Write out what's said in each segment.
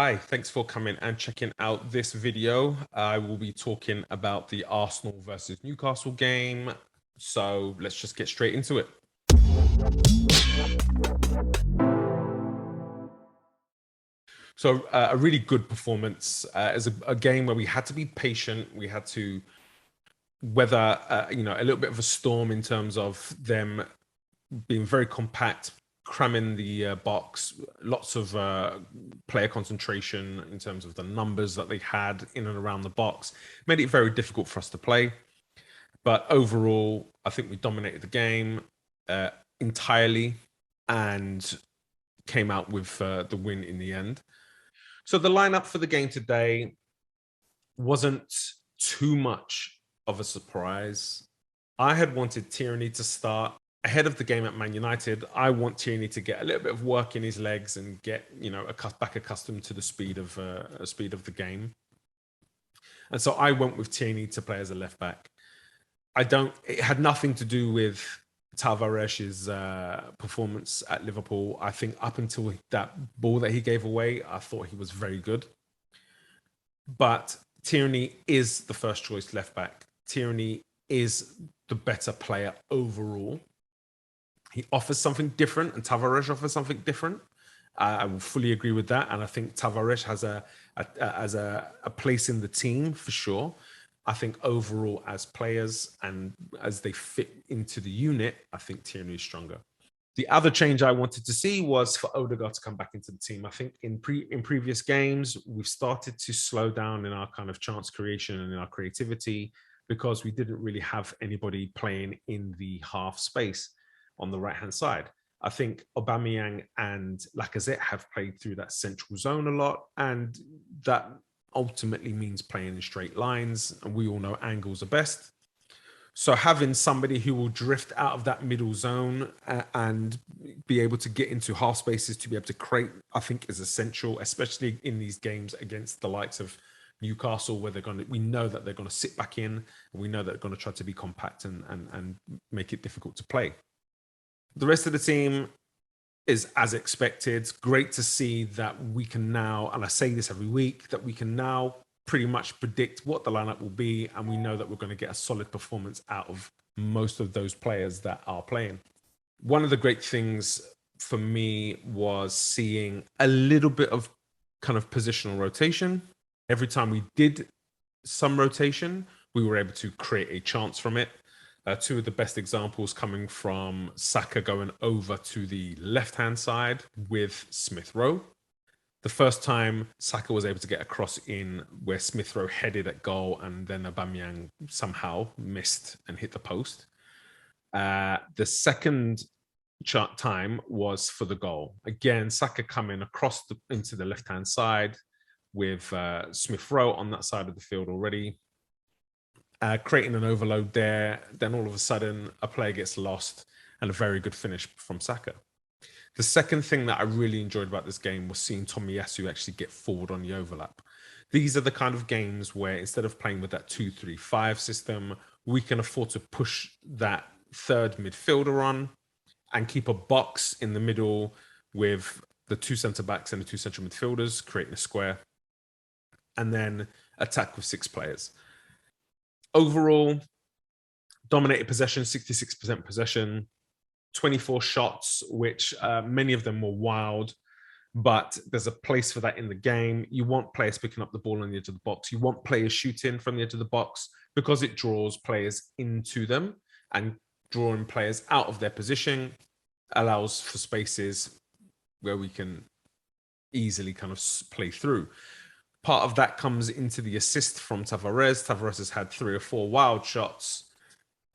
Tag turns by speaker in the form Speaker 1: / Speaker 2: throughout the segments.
Speaker 1: Hi, thanks for coming and checking out this video. I will be talking about the Arsenal versus Newcastle game. So let's just get straight into it. So a really good performance. As a game where we had to be patient. We had to weather, a little bit of a storm in terms of them being very compact, cramming the box, lots of player concentration in terms of the numbers that they had in and around the box, made it very difficult for us to play. But overall, I think we dominated the game entirely and came out with the win in the end. So the lineup for the game today wasn't too much of a surprise. I had wanted Tierney to start ahead of the game at Man United. I want Tierney to get a little bit of work in his legs and get, back accustomed to the speed of the game. And so I went with Tierney to play as a left back. It had nothing to do with Tavares's performance at Liverpool. I think up until that ball that he gave away, I thought he was very good. But Tierney is the first choice left back. Tierney is the better player overall. He offers something different, and Tavares offers something different. I will fully agree with that, and I think Tavares has a place in the team for sure. I think overall, as players and as they fit into the unit, I think Tierney is stronger. The other change I wanted to see was for Odegaard to come back into the team. I think in previous games, we've started to slow down in our kind of chance creation and in our creativity because we didn't really have anybody playing in the half space on the right-hand side. I think Aubameyang and Lacazette have played through that central zone a lot, and that ultimately means playing in straight lines, and we all know angles are best. So having somebody who will drift out of that middle zone and be able to get into half spaces to be able to create, I think, is essential, especially in these games against the likes of Newcastle, where we know that they're going to sit back in, and we know that they're going to try to be compact and make it difficult to play. The rest of the team is as expected. Great to see that we can now, and I say this every week, that we can now pretty much predict what the lineup will be, and we know that we're going to get a solid performance out of most of those players that are playing. One of the great things for me was seeing a little bit of kind of positional rotation. Every time we did some rotation, we were able to create a chance from it. Two of the best examples coming from Saka going over to the left-hand side with Smith Rowe. The first time Saka was able to get a cross in where Smith Rowe headed at goal, and then Aubameyang somehow missed and hit the post. The second time was for the goal. Again, Saka coming across into the left-hand side with Smith Rowe on that side of the field already. Creating an overload there. Then all of a sudden, a player gets lost, and a very good finish from Saka. The second thing that I really enjoyed about this game was seeing Tomiyasu actually get forward on the overlap. These are the kind of games where instead of playing with that 2-3-5 system, we can afford to push that third midfielder on and keep a box in the middle with the two centre-backs and the two central midfielders, creating a square, and then attack with 6 players. Overall, dominated possession, 66% possession, 24 shots, which many of them were wild, but there's a place for that in the game. You want players picking up the ball on the edge of the box. You want players shooting from the edge of the box because it draws players into them, and drawing players out of their position allows for spaces where we can easily kind of play through. Part of that comes into the assist from Tavares. Tavares has had 3 or 4 wild shots,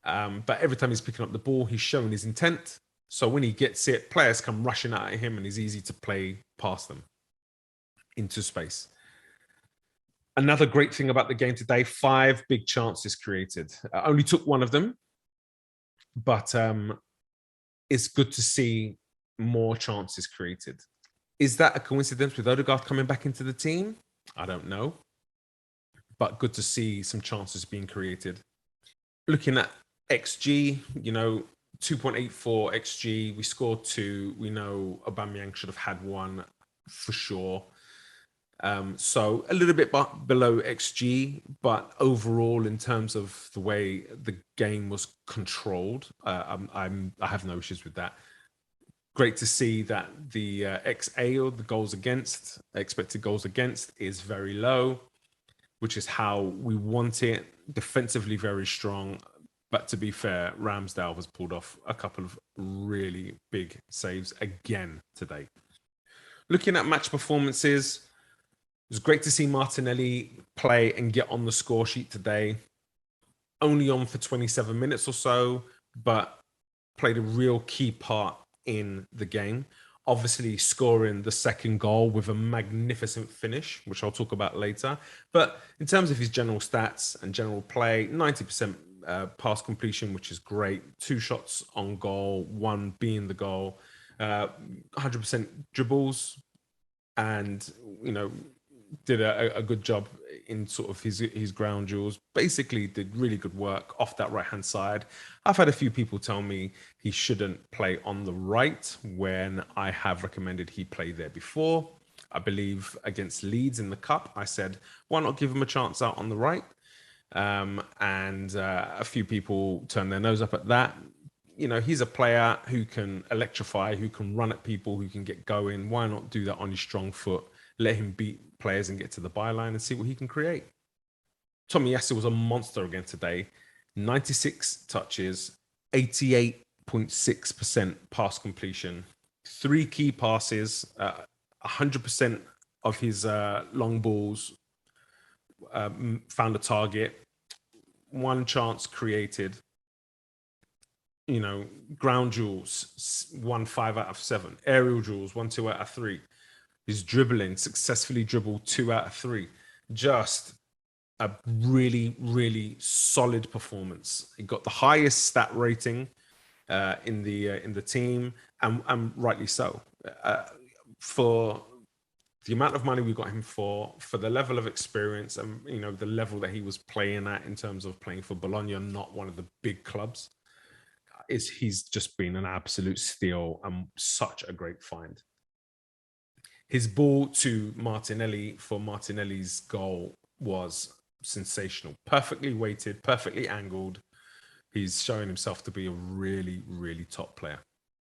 Speaker 1: but every time he's picking up the ball, he's showing his intent. So when he gets it, players come rushing out at him, and it's easy to play past them into space. Another great thing about the game today, 5 big chances created. I only took one of them, but it's good to see more chances created. Is that a coincidence with Odegaard coming back into the team? I don't know, but good to see some chances being created. Looking at XG, 2.84 XG. We scored 2. We know Aubameyang should have had 1 for sure. So a little bit below XG, but overall, in terms of the way the game was controlled, I have no issues with that. Great to see that the XA, or the goals against, expected goals against, is very low, which is how we want it. Defensively very strong, but to be fair, Ramsdale has pulled off a couple of really big saves again today. Looking at match performances, it was great to see Martinelli play and get on the score sheet today. Only on for 27 minutes or so, but played a real key part in the game. Obviously, scoring the second goal with a magnificent finish, which I'll talk about later. But in terms of his general stats and general play, 90% pass completion, which is great. 2 shots on goal, 1 being the goal. 100% dribbles, and did a good job in sort of his ground duels. Basically did really good work off that right hand side. I've had a few people tell me he shouldn't play on the right when I have recommended he play there before. I believe against Leeds in the cup, I said, why not give him a chance out on the right? And a few people turned their nose up at that. He's a player who can electrify, who can run at people, who can get going. Why not do that on his strong foot? Let him beat players and get to the byline and see what he can create. Tomiyasu was a monster again today. 96 touches, 88.6% pass completion, 3 key passes, 100% of his long balls found a target, 1 chance created. Ground duels, 1 5 out of 7. Aerial duels, 1 2 out of 3. His dribbling, successfully dribbled 2 out of 3. Just a really, really solid performance. He got the highest stat rating in the team, and rightly so. For the amount of money we got him for the level of experience, and the level that he was playing at in terms of playing for Bologna, not one of the big clubs, he's just been an absolute steal and such a great find. His ball to Martinelli for Martinelli's goal was sensational. Perfectly weighted, perfectly angled. He's showing himself to be a really, really top player.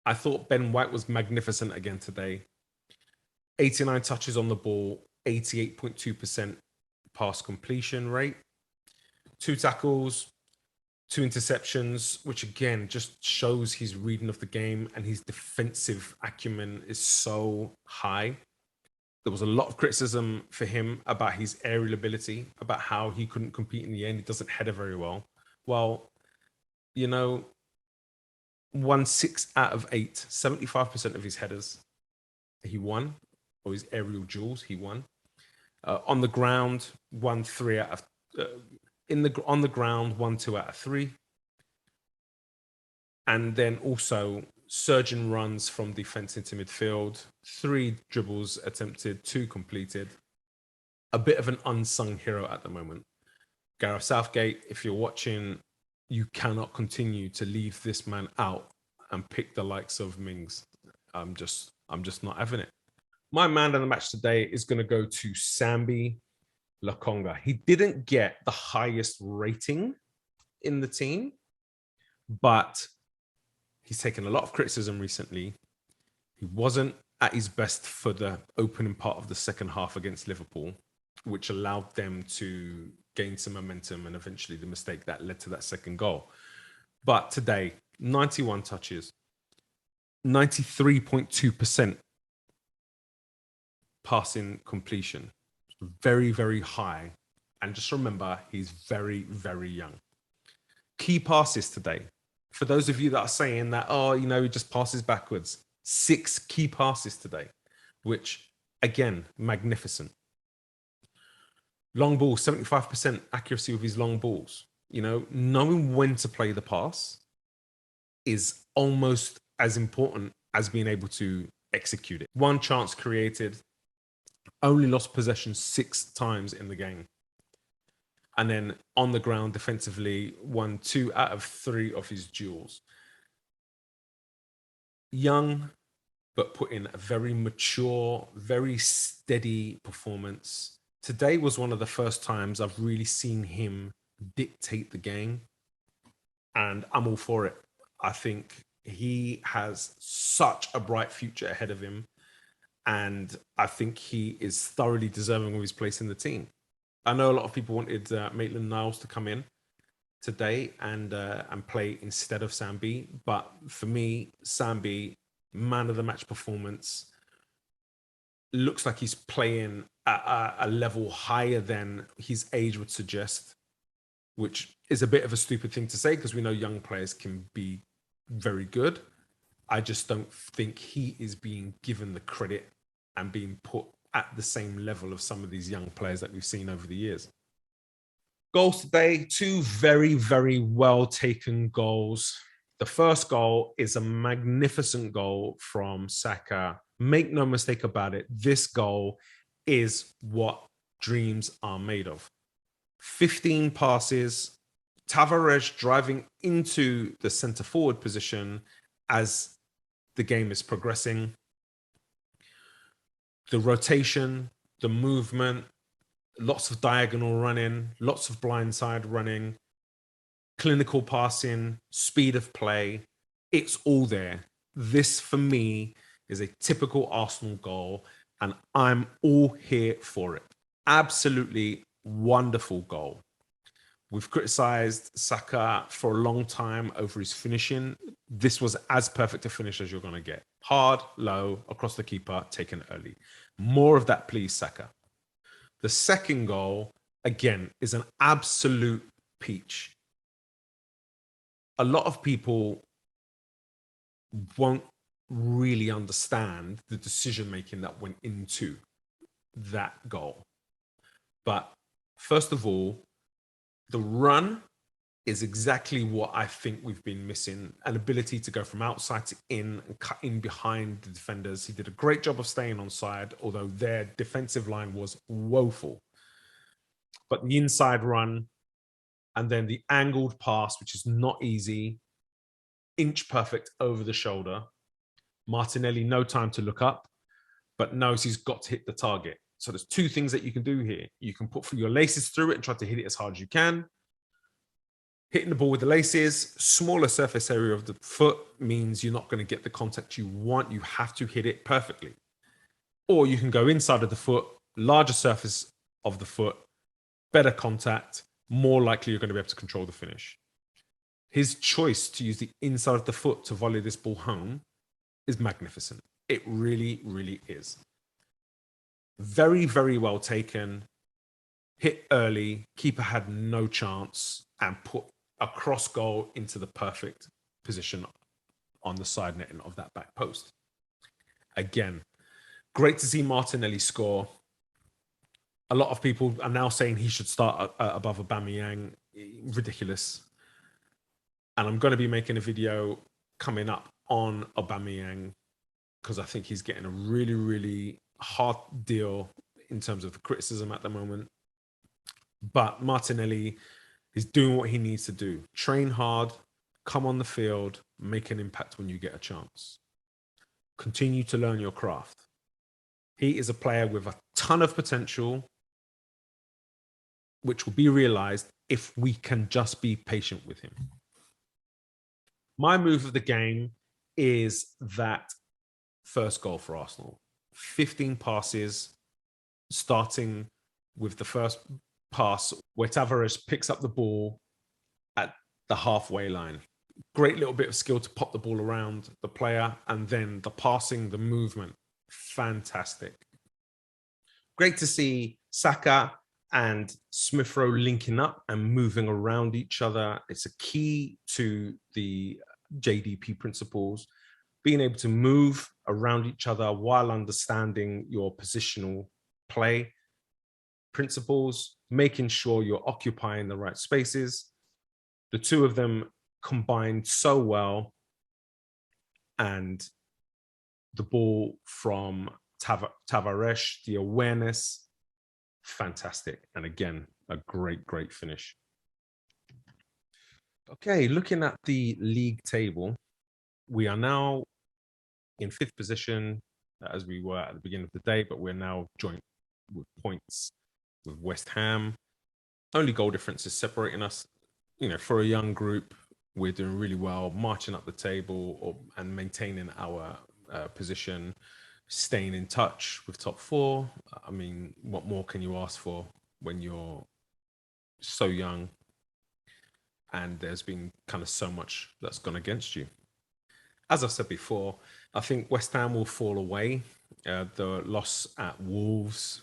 Speaker 1: I thought Ben White was magnificent again today. 89 touches on the ball, 88.2% pass completion rate, 2 tackles, 2 interceptions, which again just shows his reading of the game, and his defensive acumen is so high. There was a lot of criticism for him about his aerial ability, about how he couldn't compete in the end. He doesn't header very well. Well, 6 out of 8, 75% of his headers, he won, or his aerial duels, he won. On the ground, 3 out of on the ground, 2 out of 3. And then also surging runs from defense into midfield, 3 dribbles attempted, 2 completed. A bit of an unsung hero at the moment. Gareth Southgate, if you're watching, you cannot continue to leave this man out and pick the likes of Mings. I'm just not having it. My man of the match today is going to go to Sambi Lokonga. He didn't get the highest rating in the team, but he's taken a lot of criticism recently. He wasn't at his best for the opening part of the second half against Liverpool, which allowed them to gain some momentum, and eventually the mistake that led to that second goal. But today, 91 touches, 93.2% passing completion. Very, very high. And just remember, he's very, very young. Key passes today. For those of you that are saying that, he just passes backwards. 6 key passes today, which, again, magnificent. Long ball, 75% accuracy with his long balls. Knowing when to play the pass is almost as important as being able to execute it. 1 chance created, only lost possession 6 times in the game. And then on the ground defensively, won 2 out of 3 of his duels. Young, but put in a very mature, very steady performance. Today was one of the first times I've really seen him dictate the game, and I'm all for it. I think he has such a bright future ahead of him, and I think he is thoroughly deserving of his place in the team. I know a lot of people wanted Maitland-Niles to come in today and play instead of Sambi, but for me, Sambi, man of the match performance, looks like he's playing at a level higher than his age would suggest, which is a bit of a stupid thing to say because we know young players can be very good. I just don't think he is being given the credit and being put at the same level of some of these young players that we've seen over the years. Goals today, two very, very well taken goals. The first goal is a magnificent goal from Saka. Make no mistake about it, this goal is what dreams are made of. 15 passes, Tavares driving into the centre forward position as the game is progressing. The rotation, the movement, lots of diagonal running, lots of blindside running, clinical passing, speed of play. It's all there. This, for me, is a typical Arsenal goal, and I'm all here for it. Absolutely wonderful goal. We've criticised Saka for a long time over his finishing. This was as perfect a finish as you're going to get. Hard, low, across the keeper, taken early. More of that, please, Saka. The second goal, again, is an absolute peach. A lot of people won't really understand the decision-making that went into that goal. But first of all, the run is exactly what I think we've been missing, an ability to go from outside to in and cut in behind the defenders. He did a great job of staying on side, although their defensive line was woeful. But the inside run and then the angled pass, which is not easy, inch perfect over the shoulder. Martinelli, no time to look up, but knows he's got to hit the target. So there's two things that you can do here. You can put your laces through it and try to hit it as hard as you can. Hitting the ball with the laces, smaller surface area of the foot means you're not going to get the contact you want. You have to hit it perfectly. Or you can go inside of the foot, larger surface of the foot, better contact, more likely you're going to be able to control the finish. His choice to use the inside of the foot to volley this ball home is magnificent. It really, really is. Very, very well taken. Hit early. Keeper had no chance and put a cross goal into the perfect position on the side netting of that back post. Again, great to see Martinelli score. A lot of people are now saying he should start above Aubameyang. Ridiculous. And I'm going to be making a video coming up on Aubameyang because I think he's getting a really, really hard deal in terms of the criticism at the moment. But Martinelli is doing what he needs to do. Train hard, come on the field, make an impact when you get a chance. Continue to learn your craft. He is a player with a ton of potential, which will be realized if we can just be patient with him. My move of the game is that first goal for Arsenal. 15 passes, starting with the first pass where Tavares picks up the ball at the halfway line. Great little bit of skill to pop the ball around the player, and then the passing, the movement, fantastic. Great to see Saka and Smith Rowe linking up and moving around each other. It's a key to the JDP principles, being able to move around each other while understanding your positional play principles, making sure you're occupying the right spaces. The two of them combined so well, and the ball from Tavares, the awareness, fantastic. And again, a great, great finish. Okay, looking at the league table, we are now in 5th position, as we were at the beginning of the day, but we're now joint with points with West Ham. Only goal difference is separating us. For a young group, we're doing really well, marching up the table and maintaining our position, staying in touch with top 4. I mean, what more can you ask for when you're so young and there's been kind of so much that's gone against you? As I've said before, I think West Ham will fall away. The loss at Wolves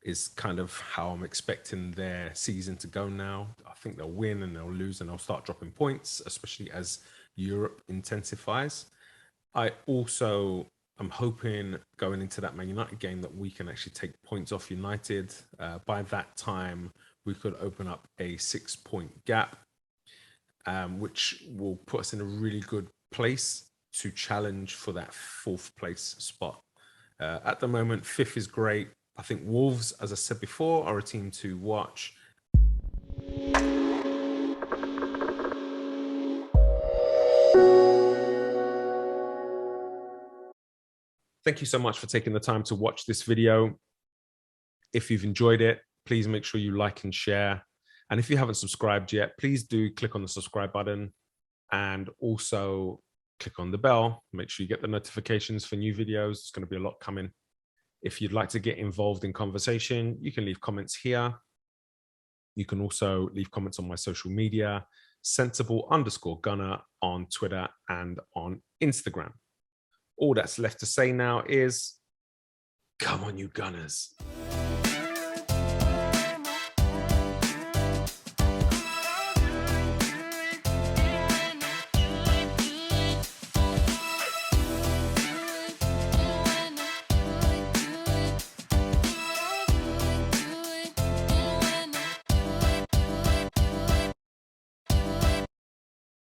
Speaker 1: is kind of how I'm expecting their season to go now. I think they'll win and they'll lose and they'll start dropping points, especially as Europe intensifies. I also am hoping going into that Man United game that we can actually take points off United. By that time, we could open up a 6-point gap, which will put us in a really good place to challenge for that 4th place spot. At the moment, 5th is great. I think Wolves, as I said before, are a team to watch. Thank you so much for taking the time to watch this video. If you've enjoyed it, please make sure you like and share. And if you haven't subscribed yet, please do click on the subscribe button and also click on the bell. Make sure you get the notifications for new videos. There's going to be a lot coming. If you'd like to get involved in conversation, you can leave comments here. You can also leave comments on my social media, sensible_gunner on Twitter and on Instagram. All that's left to say now is, come on, you Gunners.